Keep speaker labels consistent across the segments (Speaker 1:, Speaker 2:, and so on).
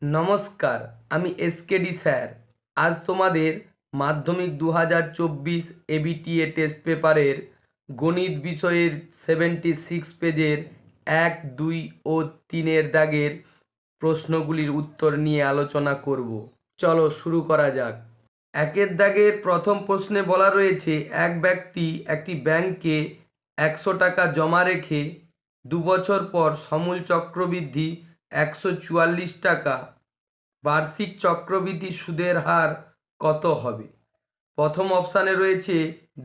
Speaker 1: নমস্কার, আমি SKD sir. আজ তোমাদের মাধ্যমিক 2024 এবিটিএ টেস্ট পেপারের গণিত বিষয়ের 76 পেজের 1, 2 ও 3 দাগের প্রশ্নগুলির উত্তর নিয়ে আলোচনা করব। চলো শুরু করা যাক। 1 দাগের প্রথম প্রশ্নে বলা রয়েছে, এক ব্যক্তি একটি ব্যাংকে 100 টাকা জমা রেখে 2 বছর পর সমূল চক্রবৃদ্ধি 144 টাকা, বার্ষিক চক্রবৃদ্ধি সুদের হার কত হবে? প্রথম অপশানে রয়েছে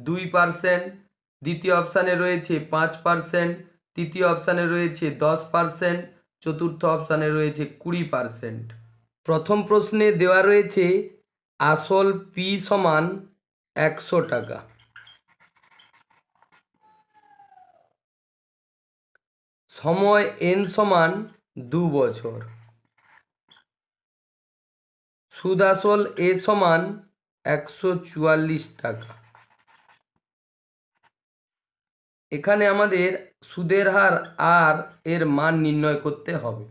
Speaker 1: 2%, দ্বিতীয় অপশানে রয়েছে 5%, তৃতীয় অপশানে রয়েছে 10%, চতুর্থ অপশানে রয়েছে 20%। প্রথম প্রশ্নে দেওয়া রয়েছে আসল পি সমান 100 টাকা, সময় এন সমান 2 বছর, সুদ আসল এ সমান 144 টাকা। এখানে আমাদের সুদের হার আর এর মান নির্ণয় করতে হবে।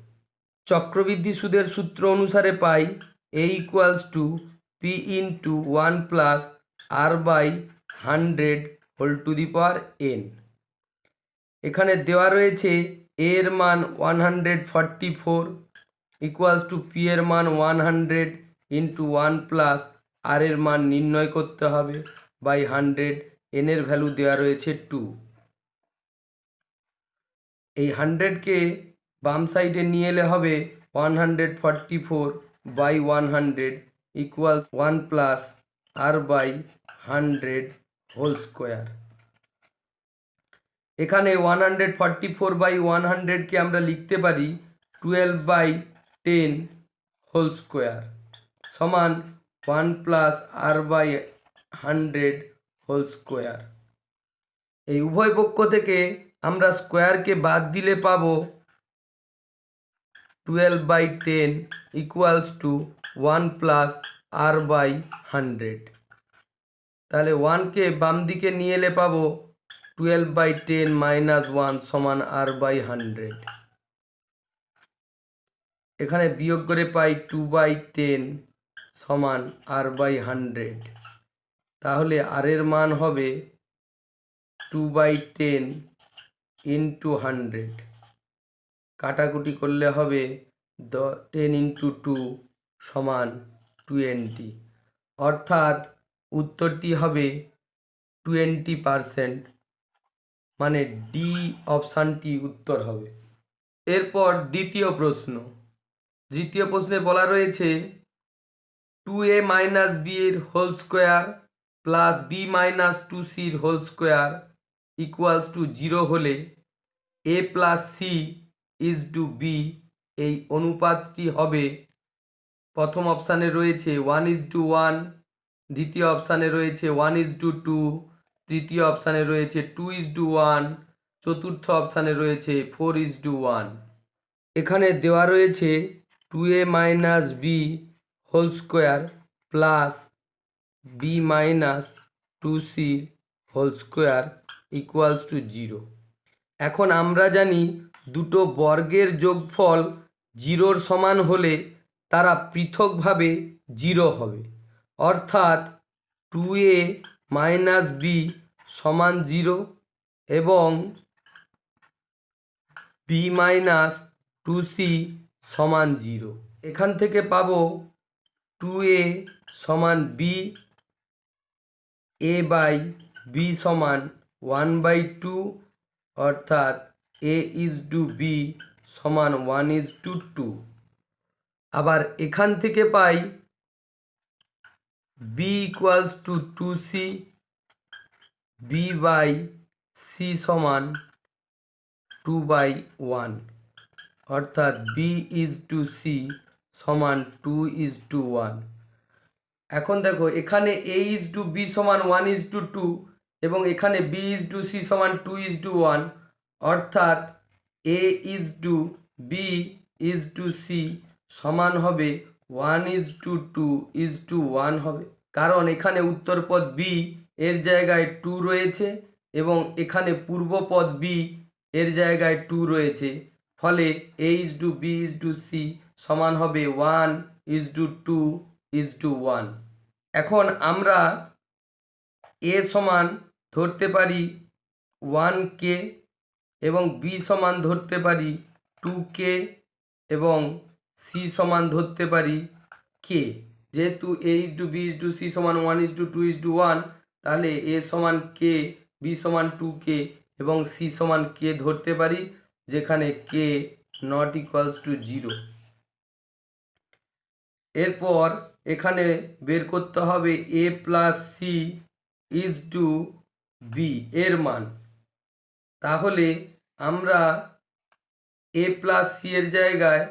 Speaker 1: চক্রবৃদ্ধি সুদের সূত্র অনুসারে পাই a = p × 1 + r/100 whole to the power n। এখানে দেওয়া রয়েছে a এর মান 144 = p এর মান 100 × 1 + r এর মান নির্ণয় করতে হবে বাই 100, n এর ভ্যালু দেওয়া রয়েছে 2। এই 100কে বাম সাইডে নিয়ে এলে হবে 144/100 = 1 + r/100 হোল স্কোয়ার। এখানে 144/100কে আমরা লিখতে পারি 12/10 হোল স্কোয়ার সমান 1 + r/100 হোল স্কোয়ার। এই উভয় পক্ষ থেকে আমরা স্কোয়ারকে বাদ দিলে পাবো 12/10 = 1 + r/100। তাহলে 1কে বাম দিকে নিয়ে এলে পাবো 12/10 - 1 সমান r/100। এখানে বিয়োগ করে পাই 2/10 সমান r/100। তাহলে আর এর মান হবে 2/10 × 100, কাটাকুটি করলে হবে 10 × 2 সমান 20, অর্থাৎ উত্তরটি হবে 20%, মানে ডি অপশানটি উত্তর হবে। এরপর দ্বিতীয় প্রশ্নে বলা রয়েছে 2a - b এর whole square plus b - 2c এর হোল স্কোয়ার = 0 হলে a + c = b এই অনুপাতটি হবে। প্রথম অপশানে রয়েছে 1:1, দ্বিতীয় অপশানে রয়েছে 1:2, তৃতীয় অপশানে রয়েছে 2:1, চতুর্থ অপশানে রয়েছে 4:1। এখানে দেওয়া রয়েছে 2a - b whole square plus b - 2c whole square = 0। এখন আমরা জানি দুটো বর্গের যোগফল 0-র সমান হলে তারা পৃথকভাবে 0 হবে, অর্থাৎ 2a - b সমান 0 এবং b - 2c সমান 0। এখান থেকে পাবো 2a সমান b, a/b সমান 1/2, অর্থাৎ a/b সমান 1:2। আবার এখান থেকে পাই b = 2c, b/c সমান 2/1, অর্থাৎ b/c সমান 2:1। এখন দেখো এখানে a/b সমান 1:2 এবং এখানে b/c সমান 2:1, অর্থাৎ a/b/c সমান হবে 1:2:1 হবে, কারণ এখানে উত্তরপদ b এর জায়গায় 2 রয়েছে এবং এখানে পূর্বপদ b এর জায়গায় 2 রয়েছে, ফলে a/b/c সমান হবে 1:2:1। এখন আমরা এ সমান ধরতে পারি 1K এবং বি সমান ধরতে পারি 2K এবং সি সমান ধরতে পারি কে। যেহেতু A:B:C সমান 1:2:1, তাহলে এ সমান কে, বি সমান 2K এবং সি সমান কে ধরতে পারি, যেখানে কে নট ইকুয়ালস টু 0। এরপর এখানে বের করতে হবে A plus C is two B এর মান। তাহলে আমরা এ প্লাস সি এর জায়গায়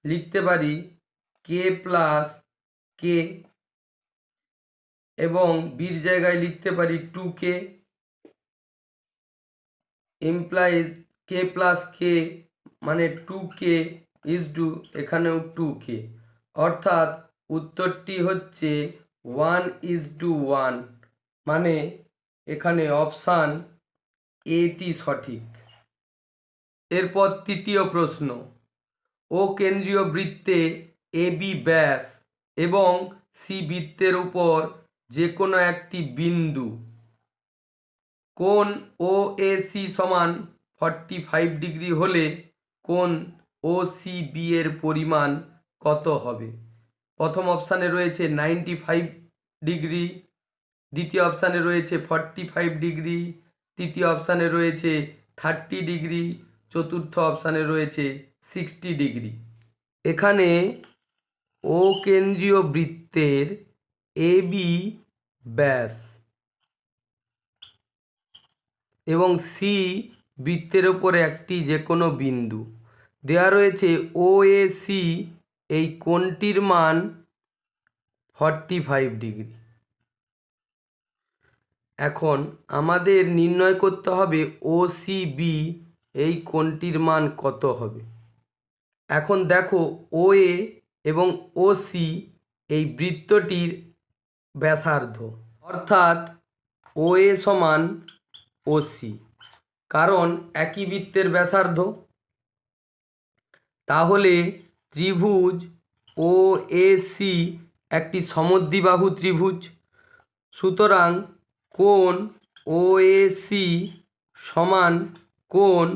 Speaker 1: লিখতে পারি কে প্লাস কে এবং বির জায়গায় লিখতে পারি 2K, ইমপ্লাইজ কে প্লাস কে মানে 2K ইজ টু এখানেও 2K, অর্থাৎ উত্তরটি হচ্ছে 1:1, মানে এখানে অপশান এটি সঠিক। এরপর তৃতীয় প্রশ্ন, ও কেন্দ্রীয় বৃত্তে এবি ব্যাস এবং সি বৃত্তের উপর যে কোনো একটি বিন্দু কোণ ও এ সি সমান 45 ডিগ্রি হলে কোণ ও সি বি এর পরিমাণ কত হবে? প্রথম অপশানে রয়েছে 95 ডিগ্রি, দ্বিতীয় অপশানে রয়েছে 45 ডিগ্রি, তৃতীয় অপশানে রয়েছে 30 ডিগ্রি, চতুর্থ অপশানে রয়েছে 60 ডিগ্রি। এখানে ও কেন্দ্রীয় বৃত্তের এবি ব্যাস এবং সি বৃত্তের ওপর একটি যে কোনো বিন্দু দেওয়া রয়েছে, ও এ সি এই কোণটির মান 45 ডিগ্রি। এখন আমাদের নির্ণয় করতে হবে ও সি বি এই কোণটির মান কত হবে। এখন দেখো ও এ এবং ও সি এই বৃত্তটির ব্যাসার্ধ, অর্থাৎ ও এ সমান ও সি, কারণ একই বৃত্তের ব্যাসার্ধ। তাহলে ত্রিভুজ ও এ সি একটি সমদ্বিবাহু ত্রিভুজ, সুতরাং কোণ ও এ সি সমান কোণ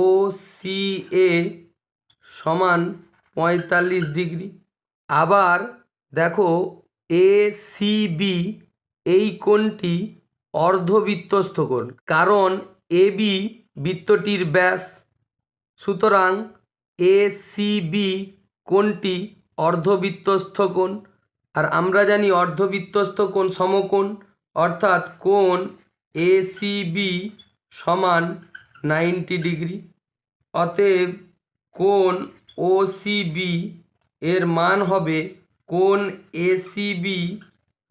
Speaker 1: ও সি এ সমান 45 ডিগ্রি। আবার দেখো এ সি বি এই কোণটি অর্ধবৃত্তস্থ কোণ, কারণ এ বি বৃত্তটির ব্যাস, সুতরাং এ সি বি কোণটি অর্ধবৃত্তস্থ কোণ। আর আমরা জানি অর্ধবৃত্তস্থ কোণ সমকোণ, অর্থাৎ কোণ এ সি বি সমান 90 ডিগ্রি। অতএব কোণ ও সি বি এর মান হবে কোণ এ সি বি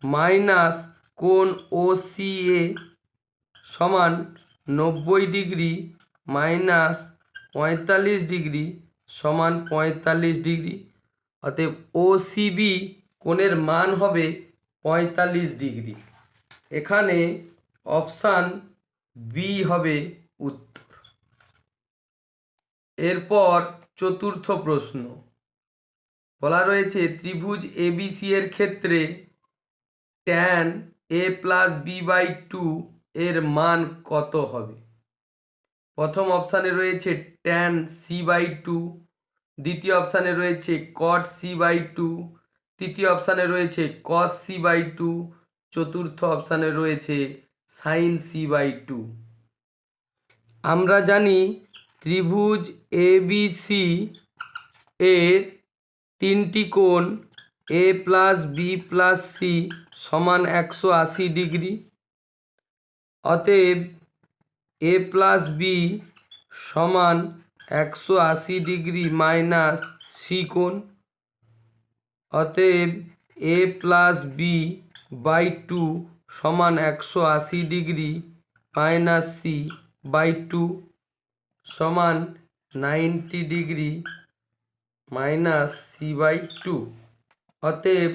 Speaker 1: মাইনাস কোণ ও সি এ সমান 90 ডিগ্রি মাইনাস 45 ডিগ্রি সমান 45 ডিগ্রি। অতএব ও সি বি কোণের মান হবে 45 ডিগ্রি। এখানে অপশান বি হবে উত্তর। এরপর চতুর্থ প্রশ্ন বলা রয়েছে ত্রিভুজ এবিসি এর ক্ষেত্রে tan A plus B by 2 এর মান কত হবে? প্রথম অপশানে রয়েছে ট্যান সি বাই 2, দ্বিতীয় অপশানে রয়েছে কট সি বাই 2, তৃতীয় অপশানে রয়েছে কস সি বাই 2, চতুর্থ অপশানে রয়েছে সাইন সি বাই 2। আমরা জানি ত্রিভুজ এবিসি এর তিনটি কোণ এ প্লাস বি প্লাস সি সমান 180 ডিগ্রি। অতএব এ প্লাস বি সমান 180 ডিগ্রি মাইনাস সি কোণ। অতএব এ প্লাস বি বাই 2 সমান 180 ডিগ্রি মাইনাস সি বাই 2 সমান 90 ডিগ্রি মাইনাস সি বাই 2। অতএব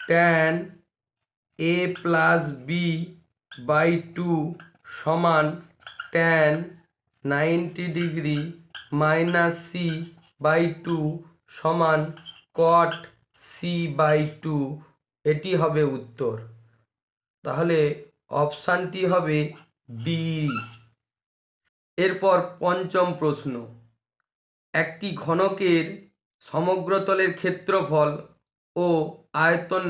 Speaker 1: tan A plus B by 2 সমান tan 90 degree minus C by 2 সমান কট c/2, এটি হবে উত্তর। তাহলে অপশানটি হবে বি। এরপর পঞ্চম প্রশ্ন, একটি ঘনকের সমগ্রতলের ক্ষেত্রফল ও আয়তন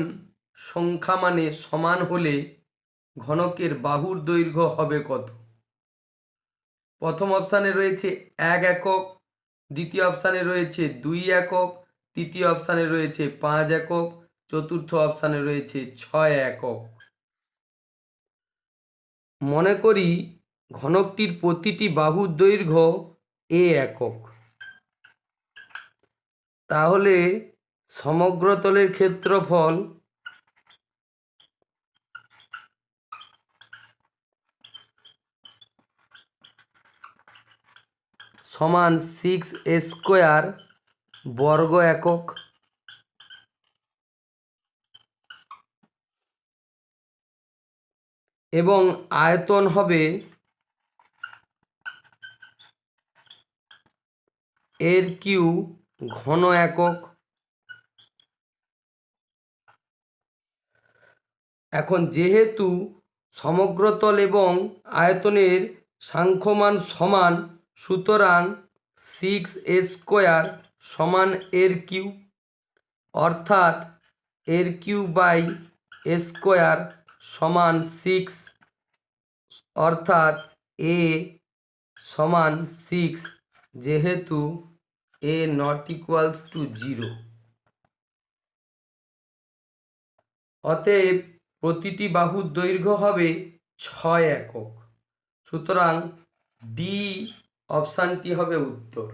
Speaker 1: সংখ্যা মানে সমান হলে ঘনকের বাহুর দৈর্ঘ্য হবে কত? প্রথম অপশানে রয়েছে 1 একক, দ্বিতীয় অপশানে রয়েছে 2 একক, তৃতীয় অপশানে রয়েছে 5 একক, চতুর্থ অপশানে রয়েছে 6 একক। মনে করি ঘনকটির প্রতিটি বাহুর দৈর্ঘ্য a একক। তাহলে সমগ্রতলের ক্ষেত্রফল সমান 6a² বর্গ একক, এবং আয়তন হবে এর কিউ ঘন একক। এখন যেহেতু সমগ্রতল এবং আয়তনের সাংখ্যমান সমান, সুতরাং 6a² সমান এর কিউ, অর্থাৎ এর কিউ বাই a² সমান 6, অর্থাৎ a সমান 6, যেহেতু a নট ইকুয়ালস টু 0। অতএব প্রতিটি বাহুর দৈর্ঘ্য হবে 6 একক। সুতরাং ডি অপশানটি হবে উত্তর।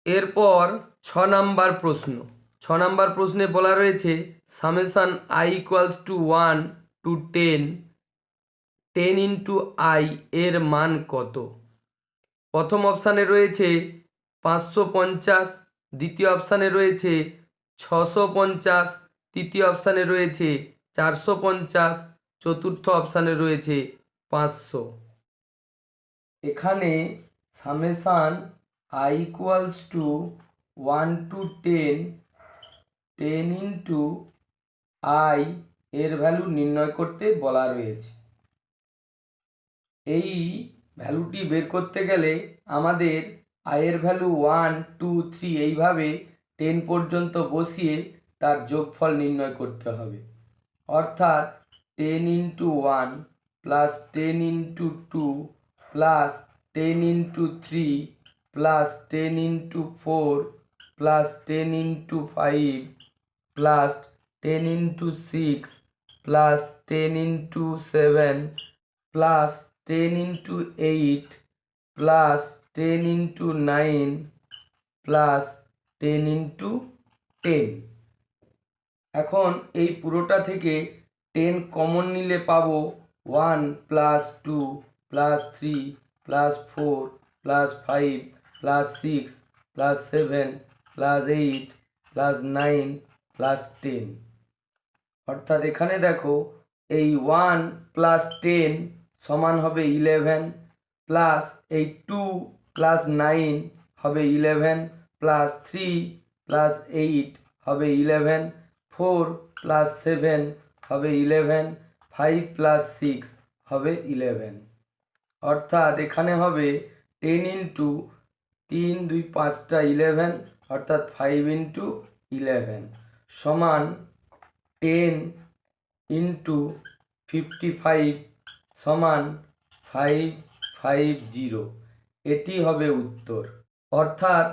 Speaker 1: এরপর 6 নাম্বার প্রশ্ন। 6 নাম্বার প্রশ্নে বলা রয়েছে summation i equals to 1 to 10, 10 into i এর মান কত? প্রথম অপশানে রয়েছে 550, দ্বিতীয় অপশানে রয়েছে 650, তৃতীয় অপশানে রয়েছে 450, চতুর্থ অপশানে রয়েছে 500। এখানে summation i equals to 1 to 10, 10 into i এর ভ্যালু নির্ণয় করতে বলা রয়েছে। এই ভ্যালুটি বের করতে গেলে আমাদের i এর ভ্যালু 1, 2, 3 এইভাবে 10 পর্যন্ত বসিয়ে তার যোগফল নির্ণয় করতে হবে। অর্থাৎ 10 into 1 plus 10 into 2 plus 10 into 3 plus 10 into 4 plus 10 into 5 plus 10 into 6 plus 10 into 7 plus 10 into 8 plus 10 into 9 plus 10 into 10। এখন এই পুরোটা থেকে 10 কমন নিলে পাবো 1 plus 2 plus 3 plus 4 plus 5 plus 6 plus 7 plus 8 plus 9 plus 10। অর্থাৎ এখানে দেখো এই 1 প্লাস 10 সমান হবে 11, প্লাস এই 2 প্লাস 9 হবে 11, প্লাস 3 প্লাস 8 হবে 11, 4 প্লাস 7 হবে 11, 5 প্লাস 6 হবে 11। অর্থাৎ এখানে হবে 10 ইন্টু 3 2 5টা 11, অর্থাৎ 5 ইন্টু 11 সমান 10 ইন্টু 55 সমান 550। এটি হবে উত্তর, অর্থাৎ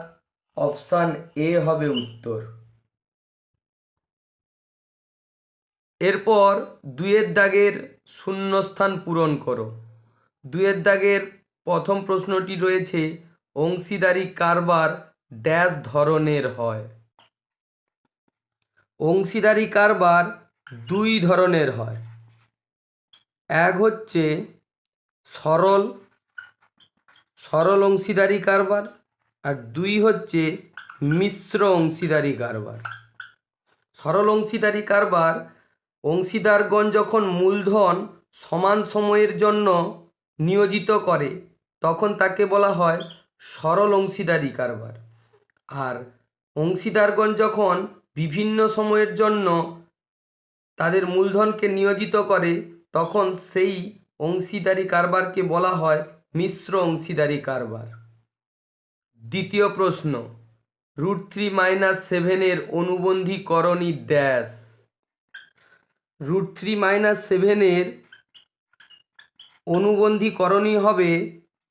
Speaker 1: অপশান এ হবে উত্তর। এরপর 2-এর দাগের শূন্যস্থান পূরণ করো। 2-এর দাগের প্রথম প্রশ্নটি রয়েছে অংশীদারি কারবার ড্যাশ ধরনের হয়। অংশীদারি কারবার দুই ধরনের হয়। এক হচ্ছে সরল অংশীদারি কারবার, আর দুই হচ্ছে মিশ্র অংশীদারি কারবার। সরল অংশীদারি কারবার অংশীদারগণ যখন মূলধন সমান সময়ের জন্য নিয়োজিত করে তখন তাকে বলা হয় সরল অংশীদারি কারবার। আর অংশীদারগণ যখন বিভিন্ন সময়ের জন্য তাদের মূলধনকে নিয়োজিত করে তখন সেই অংশীদারি কারবারকে বলা হয় মিশ্র অংশীদারি কারবার। দ্বিতীয় প্রশ্ন, √3-7 অনুবন্ধী করণী ড্যাশ। √3-7 অনুবন্ধী করণী হবে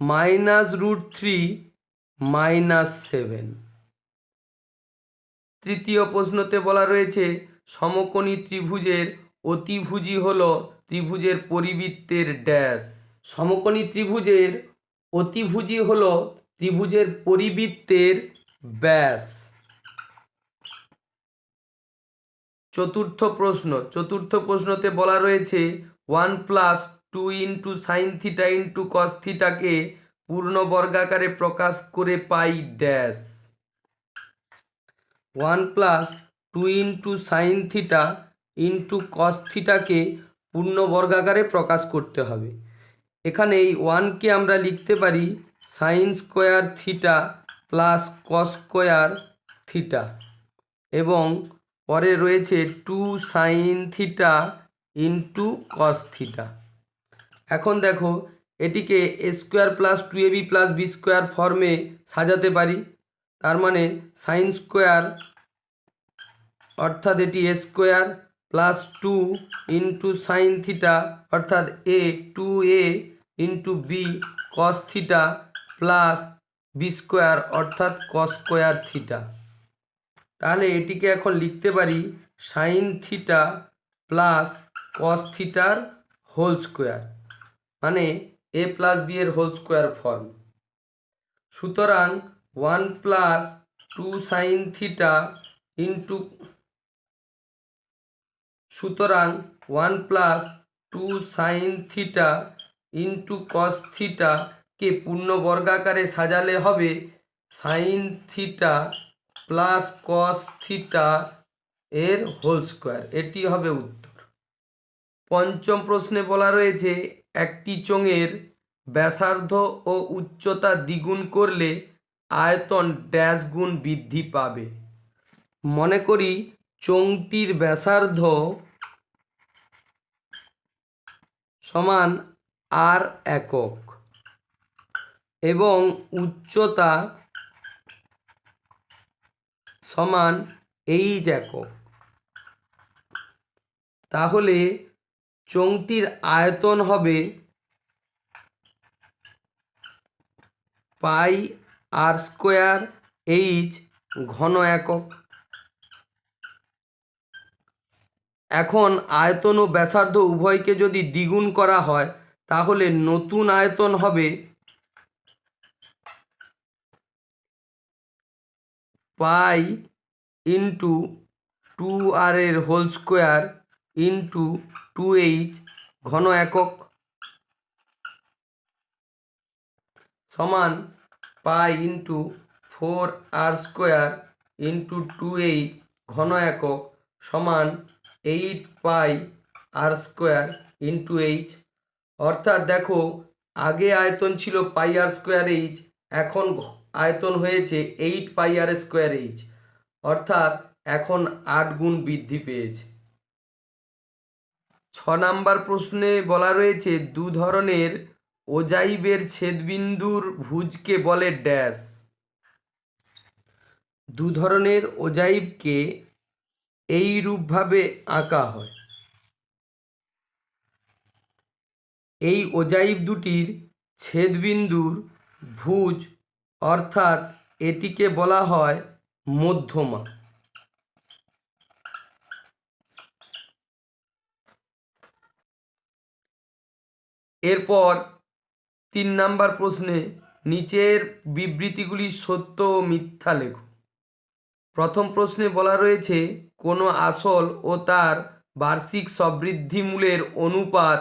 Speaker 1: -√3-7। তৃতীয় প্রশ্নতে বলা রয়েছে সমকোণী ত্রিভুজের অতিভুজি হল ত্রিভুজের পরিবৃত্তের ড্যাশ। সমকোণী ত্রিভুজের অতিভুজি হল ত্রিভুজের পরিবৃত্তের ব্যাস। চতুর্থ প্রশ্নতে বলা রয়েছে 1+2 sin θ cos θ কে পূর্ণ বর্গাকারে প্রকাশ করে পাই ড্যাশ। 1+2 sin θ cos θ কে পূর্ণ বর্গাকারে প্রকাশ করতে হবে। এখানে এই 1কে আমরা লিখতে পারি sin square theta plus cos square theta, এবং পরে রয়েছে 2 sin θ cos θ। এখন দেখো এটিকে a²+2ab+b² ফর্মে সাজাতে পারি। তার মানে সাইন স্কোয়ার অর্থাৎ এটি a² প্লাস 2 sin θ অর্থাৎ 2a b cos θ plus b² অর্থাৎ cos স্কোয়ার θ। তাহলে এটিকে এখন লিখতে পারি sine θ plus cos θ whole square, মানে a+b এর হোল স্কোয়ার ফর্ম। সুতরাং 1+2 sin θ cos θ কে পূর্ণ বর্গাকারে সাজালে হবে সাইন θ প্লাস cos θ এর হোল স্কোয়ার। এটি হবে উত্তর। পঞ্চম প্রশ্নে বলা রয়েছে একটি চোঙের ব্যাসার্ধ ও উচ্চতা দ্বিগুণ করলে আয়তন ড্যাশ গুণ বৃদ্ধি পাবে। মনে করি চোঙটির ব্যাসার্ধ সমান r একক এবং উচ্চতা সমান h একক। তাহলে চোঙটির আয়তন হবে πr² ঘন একক। এখন আয়তন ও ব্যাসার্ধ উভয়কে যদি দ্বিগুণ করা হয় তাহলে নতুন আয়তন হবে পাই ইন্টু 2r এর হোল স্কোয়ার ইন্টু 2h ঘন একক সমান pi into 4r² into 2h ঘন একক সমান 8πr² ইন্টু h। অর্থাৎ দেখো আগে আয়তন ছিল πr²h, এখন আয়তন হয়েছে 8πr²h, অর্থাৎ এখন 8 গুণ বৃদ্ধি পেয়েছে। 6 নম্বর প্রশ্নে বলা রয়েছে দু ধরনের ওজাইবের ছেদবিন্দুর ভুজকে বলে ড্যাশ। দু ধরনের ওজাইবকে এই রূপভাবে আঁকা হয়। এই ওজাইব দুটির ছেদবিন্দুর ভুজ অর্থাৎ এটিকে বলা হয় মধ্যমা। এরপর 3 নম্বর প্রশ্নে নিচের বিবৃতিগুলি সত্য ও মিথ্যা লেখো। প্রথম প্রশ্নে বলা রয়েছে কোনো আসল ও তার বার্ষিক সবৃদ্ধিমূলের অনুপাত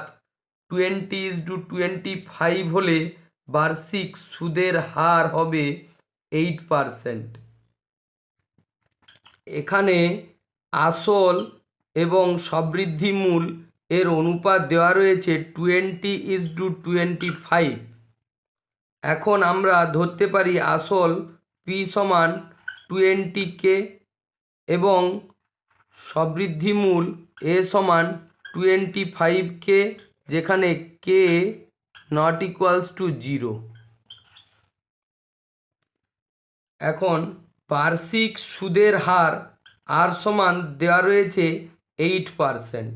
Speaker 1: 20:25 হলে বার্ষিক সুদের হার হবে 8%। এখানে আসল এবং সবৃদ্ধিমূল এর অনুপাত দেওয়া রয়েছে 20:25। এখন আমরা ধরতে পারি আসল p সমান 20k এবং সবৃদ্ধিমূল a সমান 25k, যেখানে k নট ইকুয়ালস টু 0। এখন বার্ষিক সুদের হার আর সমান দেওয়া রয়েছে 8%।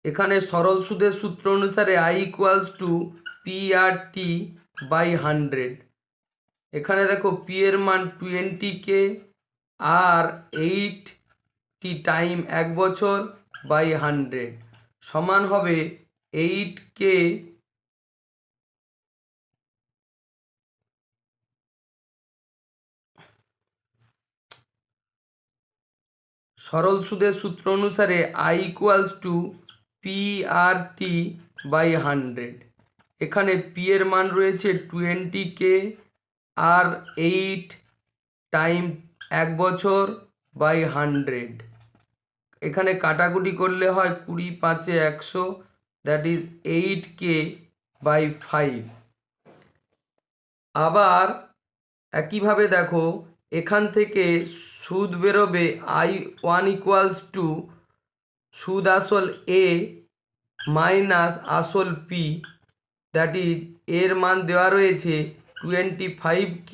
Speaker 1: এখানে সরল সুদের সূত্র অনুসারে i ইকুয়ালস টু PRT/100। এখানে দেখো p এর মান 20k আর 8t টাইম 1 বছর বাই 100 সমান হবে 8k সরল সুদের সূত্র অনুসারে i ইকুয়ালস টু PRT/100। এখানে p এর মান রয়েছে 20k আর 8 টাইম 1 বছর বাই 100। এখানে কাটাকুটি করলে হয় 20 5 100, দ্যাট ইজ 8k/5। আবার একইভাবে দেখো এখান থেকে সুদ বেরোবে i1 ইকুয়ালস টু সুদ আসল a মাইনাস আসল p, দ্যাট ইজ এর মান দেওয়া রয়েছে 25k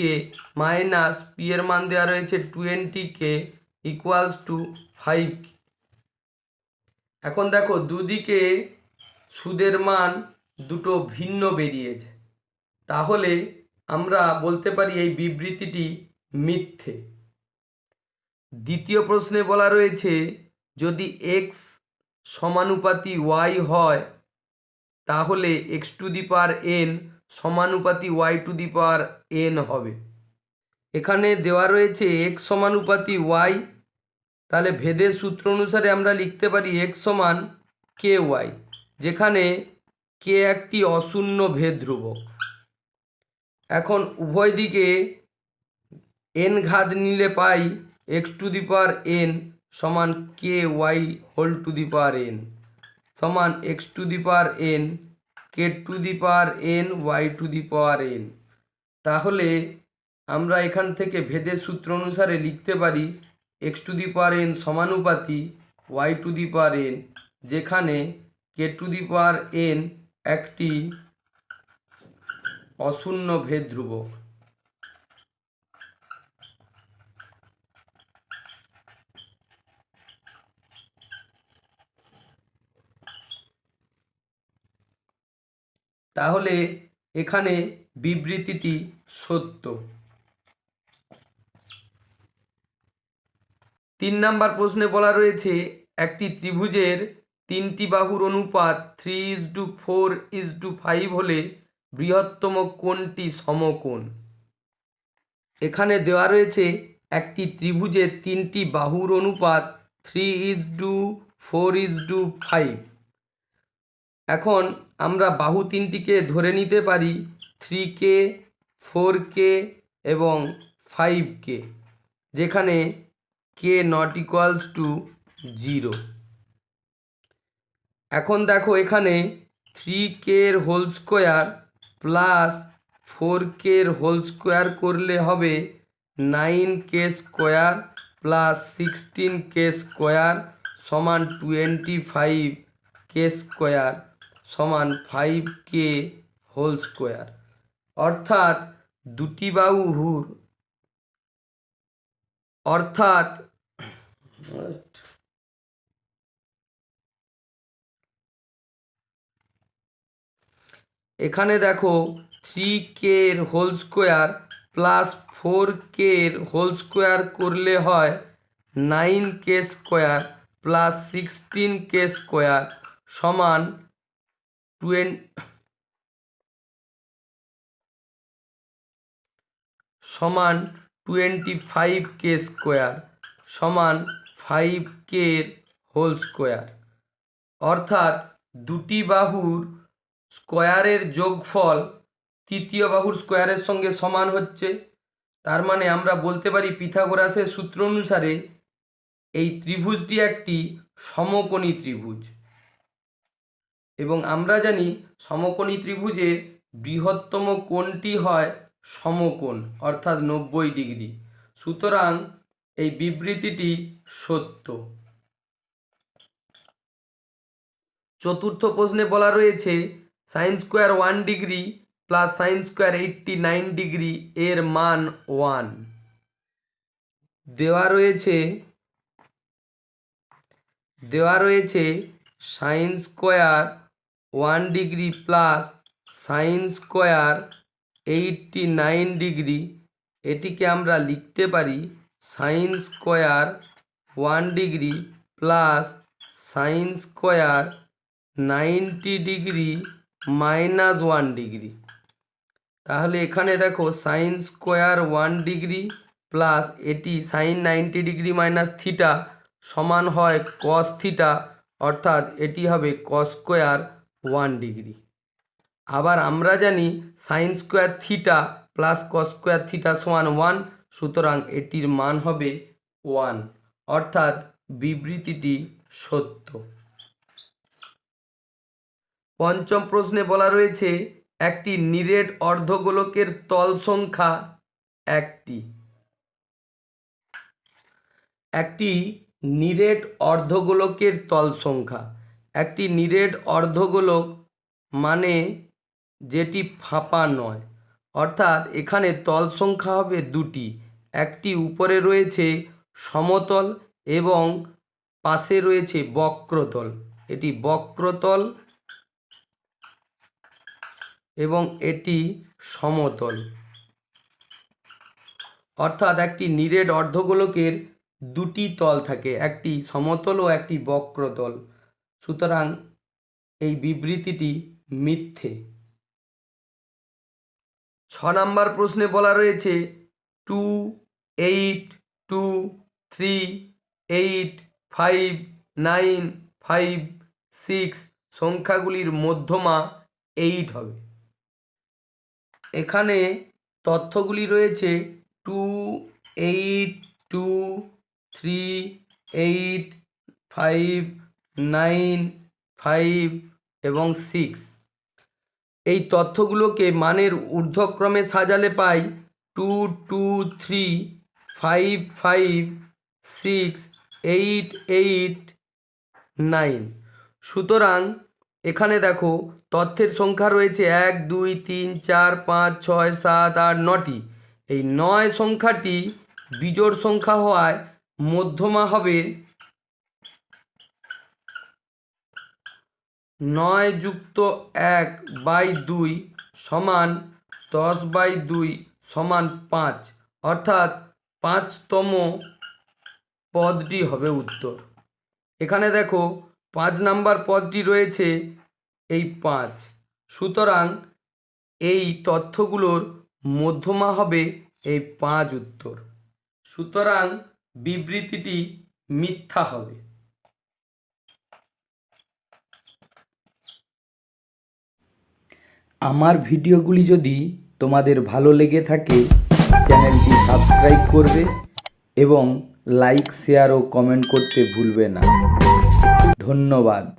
Speaker 1: মাইনাস p এর মান দেওয়া রয়েছে 20k ইকুয়ালস টু 5k। এখন দেখো দুদিকে সুদের মান দুটো ভিন্ন বেরিয়েছে, তাহলে আমরা বলতে পারি এই বিবৃতিটি মিথ্যে। দ্বিতীয় প্রশ্নে বলা রয়েছে যদি x সমানুপাতি y হয় তাহলে x⁴n সমানুপাতি y⁴n হবে। এখানে দেওয়া রয়েছে x সমানুপাতি y, তাহলে ভেদের সূত্র অনুসারে আমরা লিখতে পারি x সমান ky, যেখানে k একটি অশূন্য ভেদ ধ্রুবক। এখন উভয় দিকে n ঘাত নিলে পাই x⁴n সমান ky⁴n সমান x⁴n k⁴ny⁴n। তাহলে আমরা এখান থেকে ভেদের সূত্র অনুসারে লিখতে পারি x⁴n সমানুপাতি y⁴n, যেখানে k⁴n একটি অশূন্য ভেদ ধ্রুবক। তাহলে এখানে বিবৃতিটি সত্য। 3 নাম্বার প্রশ্নে বলা রয়েছে একটি ত্রিভুজের 3টি বাহুর অনুপাত 3:4:5 হলে বৃহত্তম কোণটি সমকোণ। এখানে দেওয়া রয়েছে একটি ত্রিভুজের 3টি বাহুর অনুপাত 3:4:5। এখন আমরা বাহু তিনটিকে ধরে নিতে পারি 3k, 4k এবং 5k, যেখানে k নট ইকুয়ালস টু 0। এখন দেখো এখানে 3k এর হোল স্কোয়ার প্লাস 4k এর হোল স্কোয়ার করলে হবে 9k square plus 16k square সমান 25k স্কোয়ার সমান 5k হোল স্কোয়ার। অর্থাৎ দুটি বাহুর এখানে দেখো 3k এর হোল স্কোয়ার প্লাস 4k এর হোল স্কোয়ার করলে হয় 9k square plus 16k square সমান 25k স্কোয়ার সমান 5k এর হোল স্কোয়ার। অর্থাৎ দুটি বাহুর স্কোয়ারের যোগফল তৃতীয় বাহুর স্কোয়ারের সঙ্গে সমান হচ্ছে। তার মানে আমরা বলতে পারি পিথাগোরাসের সূত্র অনুসারে এই ত্রিভুজটি একটি সমকোণী ত্রিভুজ, এবং আমরা জানি সমকোণী ত্রিভুজের বৃহত্তম কোণটি হয় সমকোণ অর্থাৎ 90 ডিগ্রি। সুতরাং এই বিবৃতিটি সত্য। চতুর্থ প্রশ্নে বলা রয়েছে sine square 1 degree plus sine square 89 degree এর মান 1। দেওয়া রয়েছে sine square 1 degree plus sine square 89 degree, এটিকে আমরা লিখতে পারি sine square 1 degree plus sine square 90 degree minus 1 degree. তাহলে এখানে দেখো সাইন স্কোয়ার 1 ডিগ্রি প্লাস এটি সাইন 90 ডিগ্রি মাইনাস থিটা সমান হয় কস থিটা, অর্থাৎ এটি হবে কস স্কোয়ার 1 ডিগ্রি। আবার আমরা জানি sine square theta plus cos square theta সমান 1, সুতরাং এটির মান হবে 1, অর্থাৎ বিবৃতিটি সত্য। পঞ্চম প্রশ্নে বলা রয়েছে একটি নিরেট অর্ধগোলকের তল সংখ্যা 1টি। একটি নিরেট অর্ধগোলকের তল সংখ্যা। একটি নিরেট অর্ধগোলক মানে যেটি ফাঁপা নয়, অর্থাৎ এখানে তল সংখ্যা হবে 2টি। একটি উপরে রয়েছে সমতল এবং পাশে রয়েছে বক্রতল। এটি বক্রতল এবং এটি সমতল, অর্থাৎ একটি নিরেট অর্ধগোলকের 2টি তল থাকে, একটি সমতল ও একটি বক্রতল, সুতরাং এই বিবৃতিটি মিথ্যে। 6 নম্বর প্রশ্নে বলা রয়েছে 2, 8, 2, 3, 8, 5, 9, 5, 6 সংখ্যাগুলির মধ্যমা 8 হবে। এখানে তথ্যগুলি রয়েছে 2, 8, 2, 3, 8, 5, 9, 5 এবং 6। এই তথ্যগুলোকে মানের ঊর্ধ্বক্রমে সাজালে পাই 2, 2, 3, 5, 5, 6, 8, 8, 9। সুতরাং এখানে দেখো তথ্যের সংখ্যা রয়েছে 1, 2, 3, 4, 5, 6, 7, 8, 9টি। এই 9 সংখ্যাটি বিজোড় সংখ্যা হওয়ায় মধ্যমা হবে 9 যুক্ত 1/2 সমান 10/2 সমান 5, অর্থাৎ 5তম পদটি হবে উত্তর। এখানে দেখো 5 নাম্বার পদটি রয়েছে এই 5, সুতরাং এই তথ্যগুলোর মধ্যমা হবে এই 5 উত্তর, সুতরাং বিবৃতিটি মিথ্যা হবে। আমার ভিডিওগুলি যদি তোমাদের ভালো লেগে থাকে চ্যানেলটি সাবস্ক্রাইব করবে এবং লাইক, শেয়ার ও কমেন্ট করতে ভুলবে না। ধন্যবাদ।